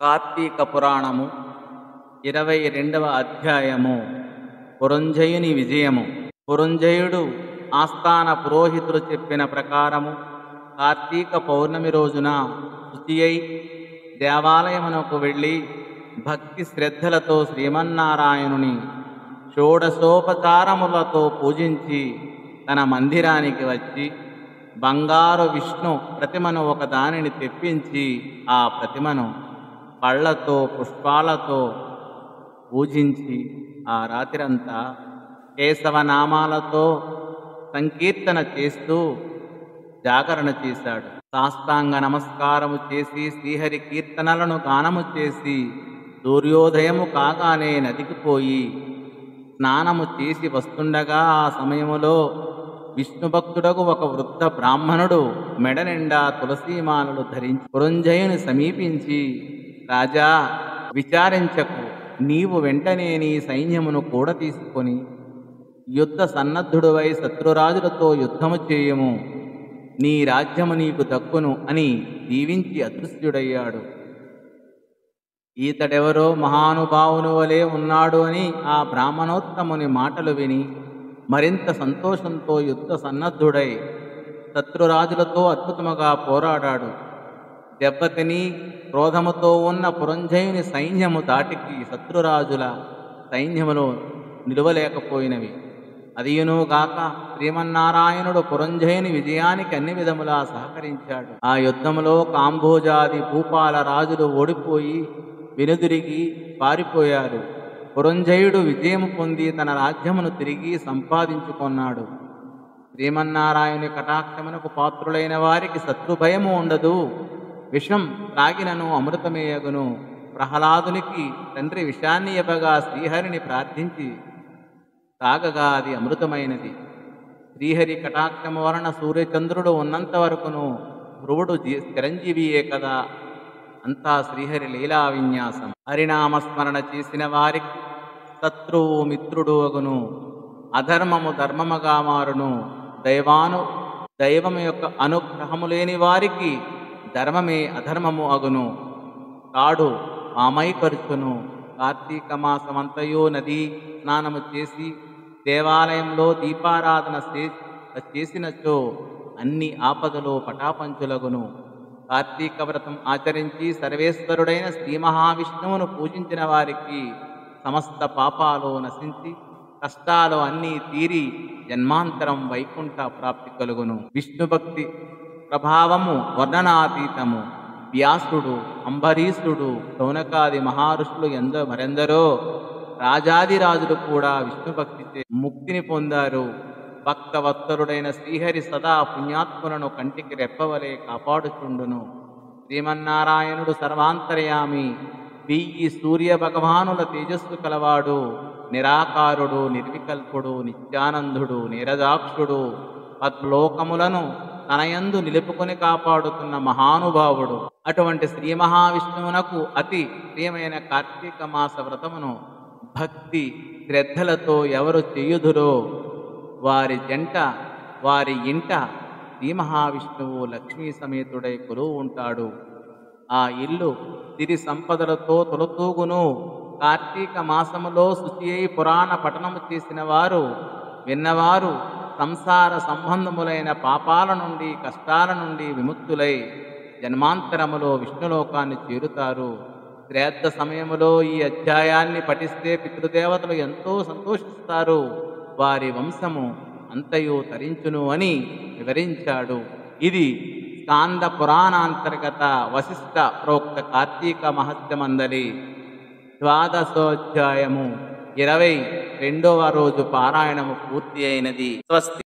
కార్తీక పురాణము 22వ అధ్యాయము పురంజయుని విజయము. పురంజయుడు ఆస్థాన పురోహితులు చెప్పిన ప్రకారము కార్తీక పౌర్ణమి రోజున శుచి అయి దేవాలయమునకు వెళ్ళి భక్తి శ్రద్ధలతో శ్రీమన్నారాయణుని షోడశోపచారములతో పూజించి తన మందిరానికి వచ్చి బంగారు విష్ణు ప్రతిమను ఒకదానిని తెప్పించి ఆ ప్రతిమను పళ్లతో పుష్పాలతో పూజించి ఆ రాత్రంతా కేశవనామాలతో సంకీర్తన చేస్తూ జాగరణ చేశాడు. సాష్టాంగ నమస్కారము చేసి శ్రీహరి కీర్తనలను గానము చేసి సూర్యోదయము కాగానే నదికి పోయి స్నానము చేసి వస్తుండగా ఆ సమయములో విష్ణుభక్తుడకు ఒక వృద్ధ బ్రాహ్మణుడు మెడ నిండా తులసీమాలలు ధరించి పురంజయుని సమీపించి, రాజా, విచారించకు, నీవు వెంటనే నీ సైన్యమును కూడా తీసుకొని యుద్ధ సన్నద్ధుడువై శత్రురాజులతో యుద్ధము చేయము, నీ రాజ్యము నీకు దక్కును అని దీవించి అదృశ్యుడయ్యాడు. ఈతడెవరో మహానుభావుని వలె ఉన్నాడు అని ఆ బ్రాహ్మణోత్తముని మాటలు విని మరింత సంతోషంతో యుద్ధ సన్నద్ధుడై శత్రురాజులతో అద్భుతముగా పోరాడాడు. దెబ్బతిని క్రోధముతో ఉన్న పురంజయుని సైన్యము దాటికి శత్రురాజుల సైన్యములో నిలువలేకపోయినవి. అదియునుగాక శ్రీమన్నారాయణుడు పురంజయుని విజయానికి అన్ని విధములా సహకరించాడు. ఆ యుద్ధములో కాంభోజాది భూపాల రాజులు ఓడిపోయి వెనుదిరిగి పారిపోయారు. పురంజయుడు విజయము పొంది తన రాజ్యమును తిరిగి సంపాదించుకొన్నాడు. శ్రీమన్నారాయణుని కటాక్షమునకు పాత్రులైన వారికి శత్రుభయము ఉండదు. విషం త్రాగినను అమృతమేయగును. ప్రహ్లాదునికి తండ్రి విషాన్ని ఇవ్వగా శ్రీహరిని ప్రార్థించి తాగగా అది అమృతమైనది. శ్రీహరి కటాక్షము వలన సూర్యచంద్రుడు ఉన్నంత వరకును ధ్రువుడు చిరంజీవియే కదా. అంతా శ్రీహరి లీలా విన్యాసం. హరినామస్మరణ చేసిన వారికి శత్రువు మిత్రుడు అగును. అధర్మము ధర్మముగా మారును. దైవము యొక్క అనుగ్రహము లేని వారికి ధర్మమే అధర్మము అగును. తాడు మామైకరుచును. కార్తీక మాసమంతయో నదీ స్నానము చేసి దేవాలయంలో దీపారాధన చేసినచో అన్ని ఆపదలో పటాపంచులగును. కార్తీక వ్రతం ఆచరించి సర్వేశ్వరుడైన శ్రీ మహావిష్ణువును పూజించిన వారికి సమస్త పాపాలు నశించి కష్టాలు అన్నీ తీరి జన్మాంతరం వైకుంఠ ప్రాప్తి కలుగును. విష్ణుభక్తి ప్రభావము వర్ణనాతీతము. వ్యాసుడు, అంబరీషుడు, శౌనకాది మహర్షులు మరెందరో రాజాదిరాజులు కూడా విష్ణుభక్తిచే ముక్తిని పొందారు. భక్తవత్సరుడైన శ్రీహరి సదా పుణ్యాత్ములను కంటికి రెప్పవలే కాపాడుచుండును. శ్రీమన్నారాయణుడు సర్వాంతర్యామి, 1000 సూర్య భగవానుల తేజస్సు కలవాడు, నిరాకారుడు, నిర్వికల్పుడు, నిత్యానందుడు, నీరజాక్షుడు, పద్లోకములను తనయందు నిలుపుకొని కాపాడుతున్న మహానుభావుడు. అటువంటి శ్రీ మహావిష్ణువునకు అతి ప్రియమైన కార్తీక మాస వ్రతమును భక్తి శ్రద్ధలతో ఎవరు చేయుదురో వారి ఇంట శ్రీ మహావిష్ణువు లక్ష్మీ సమేతుడై కొలువు ఉంటాడు. ఆ ఇల్లు సిరి సంపదలతో తొలతూగును. కార్తీక మాసములో శుచి అయి పురాణ పఠనము చేసిన వారు విన్నవారు సంసార సంబంధములైన పాపాల నుండి కష్టాల నుండి విముక్తులై జన్మాంతరములో విష్ణులోకాన్ని చేరుతారు. శ్రాద్ధ సమయములో ఈ అధ్యాయాన్ని పఠిస్తే పితృదేవతలు ఎంతో సంతోషిస్తారు. వారి వంశము అంతయు తరించును అని వివరించాడు. ఇది స్కాంద పురాణాంతర్గత వశిష్ఠ ప్రోక్త కార్తీక మహత్యమందలి 12వ అధ్యాయము 22వ రోజు పారాయణము పూర్తి అయినది. స్వస్తి.